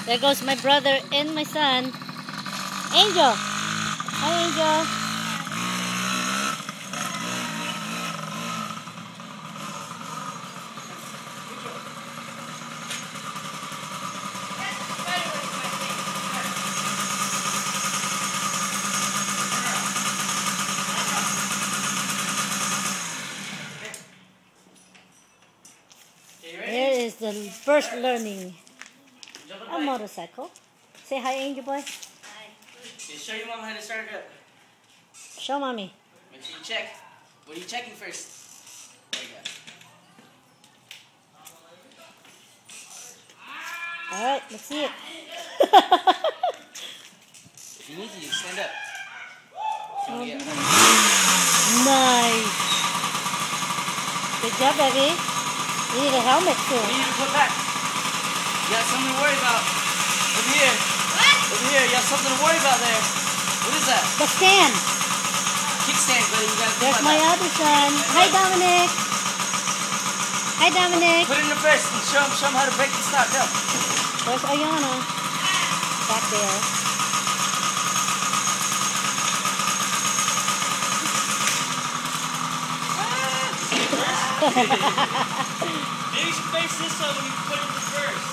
There goes my brother and my son. Angel. Hi, Angel. Here is the first learning a motorcycle. Say hi, Angel boy. Hi. Show your mom how to start it up. Show mommy. Make sure you check. What are you checking first? There you go. Alright, let's see it. If you need to, you stand up. Nice. Good job, baby. You need a helmet too. What do you need to put back? You got something to worry about. Over here. What? Over here, you got something to worry about there. What is that? The stand. Kickstand, buddy. You gotta There's put my that. other son. Hi, Dominic. Hi, Dominic. Put it in the first and show him how to break and stop. Go. There's Ayana. Back there. Maybe you should face this way when you put it in reverse.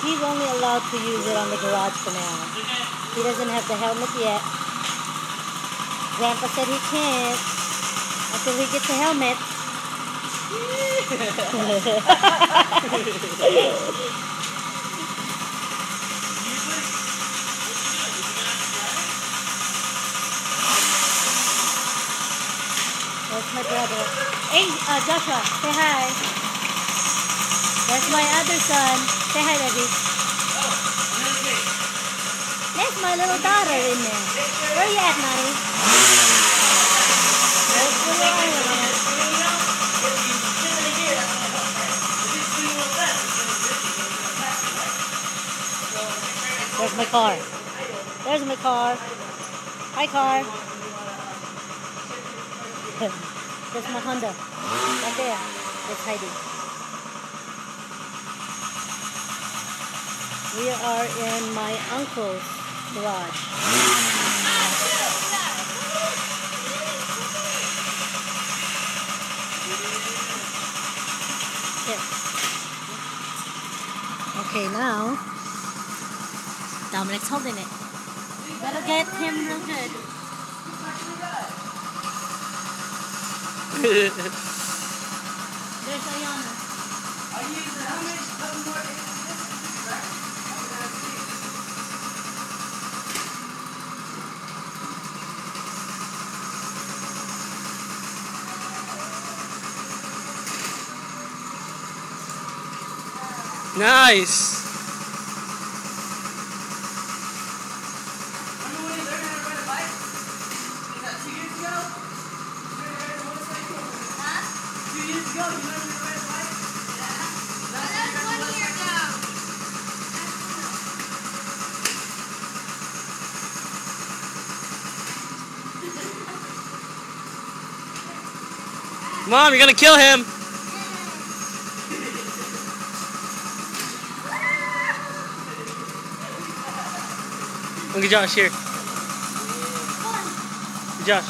He's only allowed to use it on the garage for now. He doesn't have the helmet yet. Grandpa said he can't until he gets a helmet. That's my brother. Hey, Joshua, say hi. That's my other son. Say hi, baby. There's my little daughter in there. Where you at, Nani? There's the little There's my car. There's my car. Hi, car. There's my Honda. Right there. It's hiding. We are in my uncle's garage. Here. Okay, now Dominic's holding it. Better get him real good. There's Ayana. Nice. Remember when you learned how to ride a bike? Was that 2 years ago? You learned how to ride a motorcycle? Huh? 2 years ago, you learned how to ride a bike? Yeah. That's That was 1 year ago. Mom, you're gonna kill him. Look at Josh here. Josh.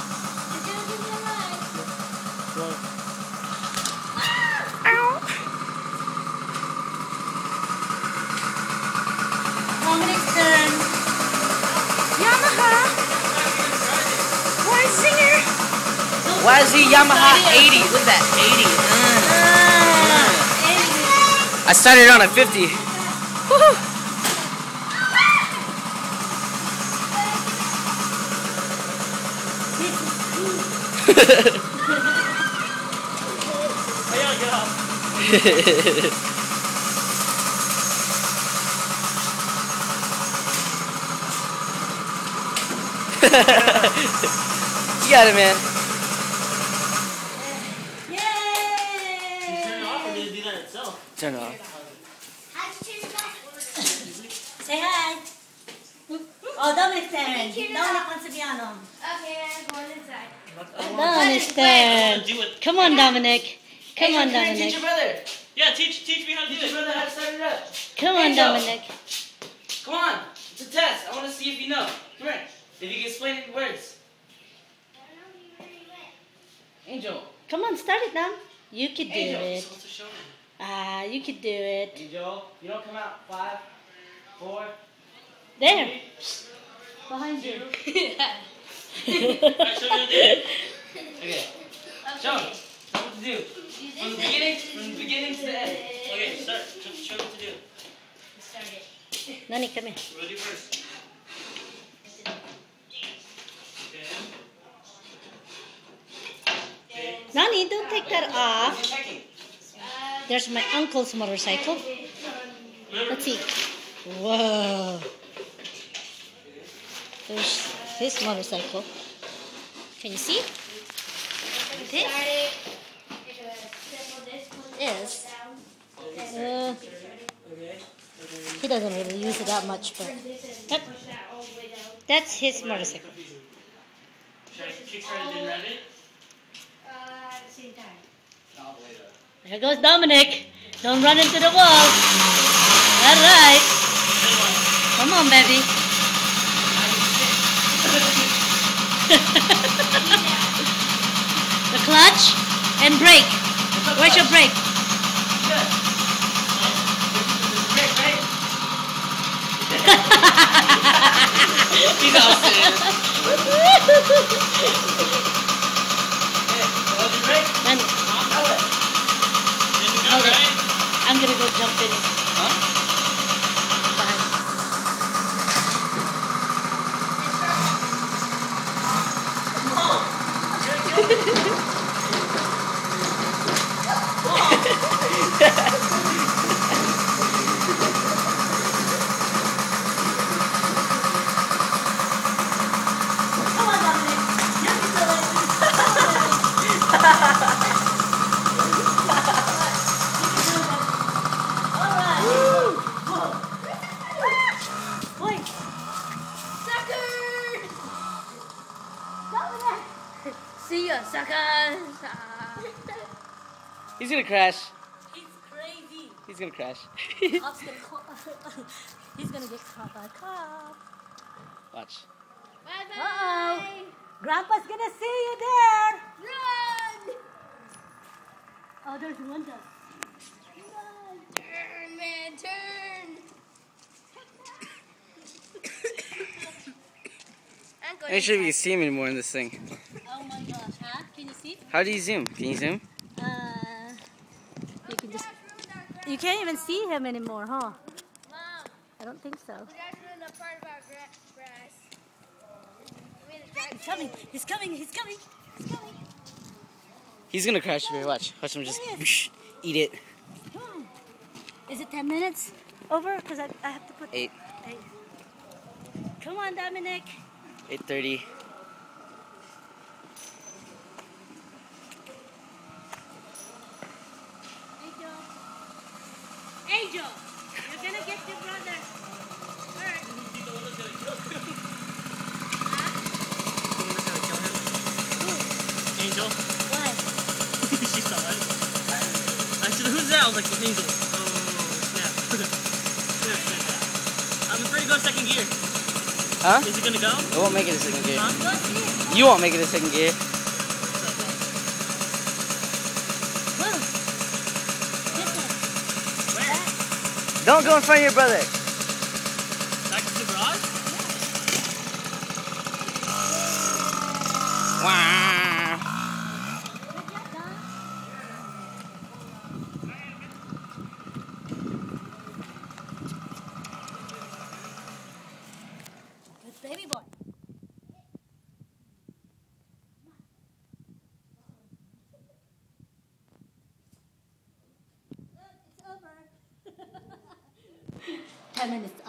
Dominic's turn. Yamaha. Why singer? Why is he Yamaha 80? Look at that, 80. I started on a 50. Woohoo! You got it, man. Yay! Turn it off or did it do that itself? Turn it off. How'd you turn it off? Say hi. Oh, Dominic's turn. Dominic wants to be on him. Okay, I'm going inside. Done is done. Do it. Come on, Dominic. Come on, Teach Dominic. your brother. Yeah, teach me how to Teach do your it. brother how to start it up. Come on, Angel. Dominic. Come on. It's a test. I want to see if you know. Come here. If you can explain it in words. Angel. Come on, start it now. You could do Angel. it. Supposed to show me. You could do it. Angel. You don't come out. 5, 4. There. Behind you. Alright, show me how to do it. Okay. Show him. Show him what to do. From the beginning to the end. Okay, start. Show me what to do. Nani, come here. What do I do first? Okay. Nani, don't take that off. Who's checking? There's my uncle's motorcycle. Remember, Let's see. Whoa. There's his motorcycle. Can you see? This is. He doesn't really use it that much, but that's his motorcycle. should I kickstart it and rev it? Here goes Dominic. Don't run into the wall. All right. Then what? Come on, baby. The clutch and brake. Where's your brake? Good. Great, right? He's all serious. Hold your brake. Man, Now what? Did it go, Okay. right? I'm gonna go jump in. Huh? Behind. Come on, Dominic. You can do it. All right. Wait. Suckers! Dominic. See ya, suckers! He's gonna crash. He's crazy. He's gonna crash. Cop's gonna He's gonna get caught by a cop. Watch. Bye-bye! Uh-oh. Grandpa's gonna see you there. Run! Oh, there's Wanda. Turn, man, turn! I'm going Make sure if you can see him anymore in this thing. Oh my gosh, huh? Can you see? How do you zoom? Can you zoom? You can just. You can't even see him anymore, huh? Mom, I don't think so. we got to the part about grass. He's coming. He's coming. He's coming. He's coming. He's gonna crash here. Watch. Watch him just whoosh, eat it. Come on. Is it 10 minutes over? Because I have to put 8. 8. Come on, Dominic. 8:30. Angel, you're gonna get your brother hurt. Angel. Why? She saw it. I said, who's that? I was like, it's Angel. Oh, snap. I'm afraid to go second gear. Huh? Is it gonna go? It won't make it a second gear. Huh? Go see it. You won't make it a second gear. Whoa. Get that. Where? Don't go in front of your brother. Back to the garage? Wow. Good job, Dom. Good baby boy. It's over. 10 minutes